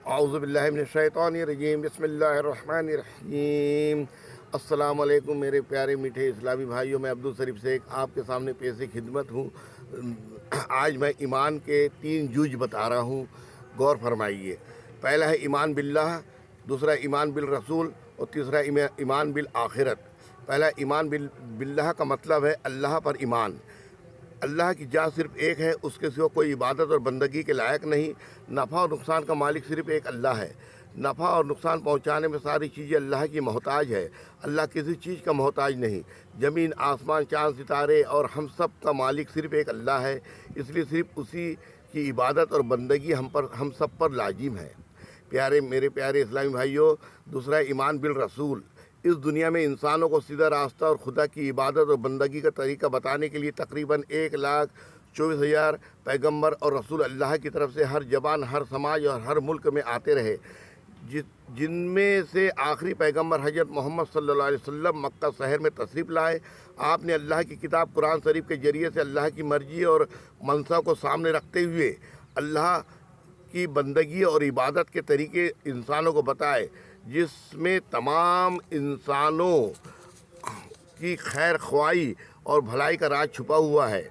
اعوذ باللہ من الشیطان الرجیم، بسم اللہ الرحمن الرحیم۔ السلام علیکم میرے پیارے میٹھے اسلامی بھائیوں، میں عبدالشریف شیخ آپ کے سامنے پیش خدمت ہوں۔ آج میں ایمان کے 3 جز بتا رہا ہوں، غور فرمائیے۔ پہلا ہے ایمان باللہ، دوسرا ایمان بالرسول اور تیسرا ایمان بالآخرت۔ پہلا ایمان باللہ کا مطلب ہے اللہ پر ایمان۔ اللہ کی ذات صرف ایک ہے، اس کے سوا کوئی عبادت اور بندگی کے لائق نہیں۔ نفع اور نقصان کا مالک صرف ایک اللہ ہے۔ نفع اور نقصان پہنچانے میں ساری چیزیں اللہ کی محتاج ہے، اللہ کسی چیز کا محتاج نہیں۔ زمین، آسمان، چاند، ستارے اور ہم سب کا مالک صرف ایک اللہ ہے، اس لیے صرف اسی کی عبادت اور بندگی ہم سب پر لازم ہے۔ میرے پیارے اسلامی بھائیوں، دوسرا ایمان بالرسول۔ اس دنیا میں انسانوں کو سیدھا راستہ اور خدا کی عبادت اور بندگی کا طریقہ بتانے کے لیے تقریباً 1,24,000 پیغمبر اور رسول اللہ کی طرف سے ہر زبان، ہر سماج اور ہر ملک میں آتے رہے، جن میں سے آخری پیغمبر حضرت محمد صلی اللہ علیہ وسلم مکہ شہر میں تشریف لائے۔ آپ نے اللہ کی کتاب قرآن شریف کے ذریعے سے اللہ کی مرضی اور منشا کو سامنے رکھتے ہوئے اللہ کی بندگی اور عبادت کے طریقے انسانوں کو بتائے، جس میں تمام انسانوں کی خیر خواہی اور بھلائی کا راز چھپا ہوا ہے۔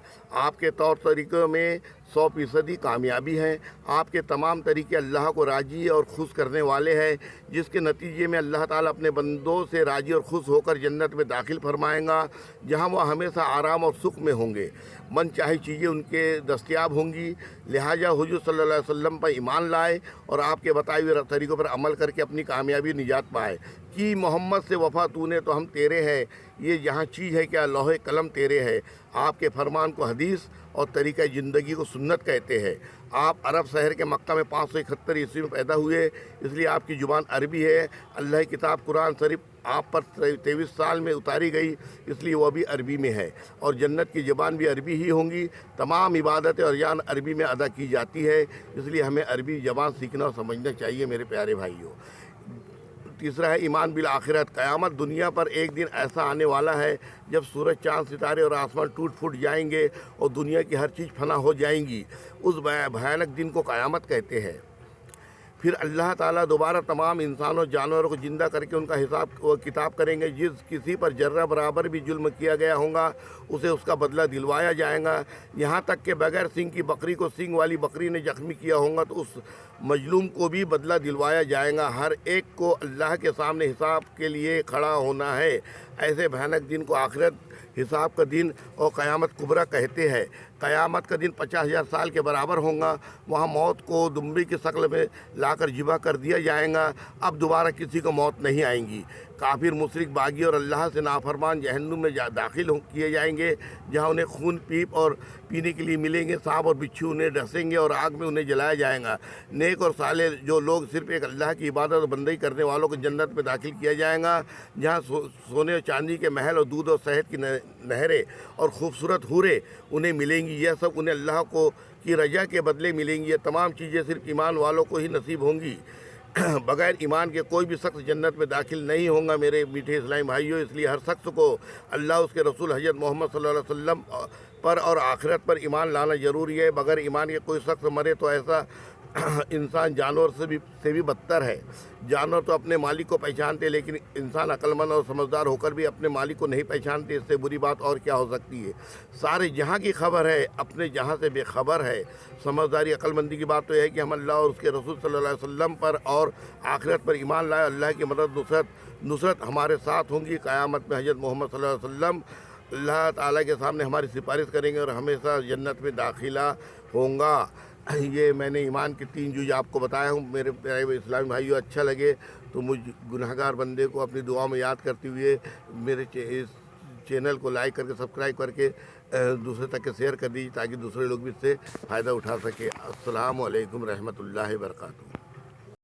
آپ کے طور طریقوں میں 100% کامیابی ہے۔ آپ کے تمام طریقے اللہ کو راضی اور خوش کرنے والے ہیں، جس کے نتیجے میں اللہ تعالیٰ اپنے بندوں سے راضی اور خوش ہو کر جنت میں داخل فرمائیں گا، جہاں وہ ہمیشہ آرام اور سکھ میں ہوں گے۔ من چاہی چیزیں ان کے دستیاب ہوں گی۔ لہٰذا حضور صلی اللہ علیہ وسلم پر ایمان لائے اور آپ کے بتائے ہوئے طریقوں پر عمل کر کے اپنی کامیابی نجات پائے۔ کہ محمد سے وفا تو نے تو ہم تیرے ہیں، یہ جہاں چیز ہے کیا لوح قلم تیرے ہے۔ آپ کے فرمان کو حدیث اور طریقہ زندگی کو سنت کہتے ہیں۔ آپ عرب شہر کے مکہ میں 571 عیسوی میں پیدا ہوئے، اس لیے آپ کی زبان عربی ہے۔ اللہ کی کتاب قرآن شریف آپ پر 23 سال میں اتاری گئی، اس لیے وہ بھی عربی میں ہے، اور جنت کی زبان بھی عربی ہی ہوں گی۔ تمام عبادتیں اور جان عربی میں ادا کی جاتی ہے، اس لیے ہمیں عربی زبان سیکھنا اور سمجھنا چاہیے میرے پیارے بھائیوں۔ تیسرا ہے ایمان بالآخرت۔ قیامت دنیا پر ایک دن ایسا آنے والا ہے جب سورج، چاند، ستارے اور آسمان ٹوٹ پھوٹ جائیں گے اور دنیا کی ہر چیز فنا ہو جائیں گی۔ اس بھیانک دن کو قیامت کہتے ہیں۔ پھر اللہ تعالیٰ دوبارہ تمام انسانوں جانوروں کو زندہ کر کے ان کا حساب و کتاب کریں گے۔ جس کسی پر ذرہ برابر بھی ظلم کیا گیا ہوگا، اسے اس کا بدلہ دلوایا جائے گا، یہاں تک کہ بغیر سینگ کی بکری کو سینگ والی بکری نے زخمی کیا ہوگا تو اس مظلوم کو بھی بدلہ دلوایا جائے گا۔ ہر ایک کو اللہ کے سامنے حساب کے لیے کھڑا ہونا ہے۔ ایسے بھیانک دن کو آخرت، حساب کا دن اور قیامت کبریٰ کہتے ہیں۔ قیامت کا دن 50,000 سال کے برابر ہوگا۔ وہاں موت کو دمبی کی شکل میں لا کر ذبح کر دیا جائے گا۔ اب دوبارہ کسی کو موت نہیں آئیں گی۔ کافر، مشرک، باغی اور اللہ سے نافرمان جہنم میں داخل کیے جائیں گے، جہاں انہیں خون پیپ اور پینے کے لیے ملیں گے۔ سانپ اور بچھو انہیں ڈسیں گے اور آگ میں انہیں جلایا جائے گا۔ نیک اور صالح جو لوگ صرف ایک اللہ کی عبادت اور بندگی کرنے والوں کو جنت میں داخل کیا جائے گا، جہاں سونے اور چاندی کے محل اور دودھ اور شہد کی نہریں اور خوبصورت حوریں انہیں ملیں گی۔ یہ سب انہیں اللہ کی رضا کے بدلے ملیں گی۔ یہ تمام چیزیں صرف ایمان والوں کو ہی نصیب ہوں گی۔ بغیر ایمان کے کوئی بھی شخص جنت میں داخل نہیں ہوگا میرے میٹھے اسلامی بھائیوں۔ اس لیے ہر شخص کو اللہ، اس کے رسول حضرت محمد صلی اللہ علیہ وسلم پر اور آخرت پر ایمان لانا ضروری ہے۔ بغیر ایمان کے کوئی شخص مرے تو ایسا انسان جانور سے بھی بدتر ہے۔ جانور تو اپنے مالک کو پہچانتے، لیکن انسان عقل مند اور سمجھدار ہو کر بھی اپنے مالک کو نہیں پہچانتے۔ اس سے بری بات اور کیا ہو سکتی ہے؟ سارے جہاں کی خبر ہے، اپنے جہاں سے بے خبر ہے۔ سمجھداری، عقل مندی کی بات تو یہ ہے کہ ہم اللہ اور اس کے رسول صلی اللہ علیہ وسلم پر اور آخرت پر ایمان لائے۔ اللہ کی مدد، نصرت ہمارے ساتھ ہوں گی۔ قیامت میں حضرت محمد صلی اللہ علیہ وسلم اللہ تعالیٰ کے سامنے ہماری سفارش کریں گے اور ہمیشہ جنت میں داخلہ ہوں گا۔ یہ میں نے ایمان کے 3 جز آپ کو بتایا ہوں میرے پیارے اسلامی بھائیوں۔ اچھا لگے تو مجھ گنہگار بندے کو اپنی دعا میں یاد کرتے ہوئے میرے اس چینل کو لائک کر کے، سبسکرائب کر کے دوسرے تک کے شیئر کر دیجیے، تاکہ دوسرے لوگ بھی اس سے فائدہ اٹھا سکے۔ السلام علیکم رحمۃ اللہ وبرکاتہ۔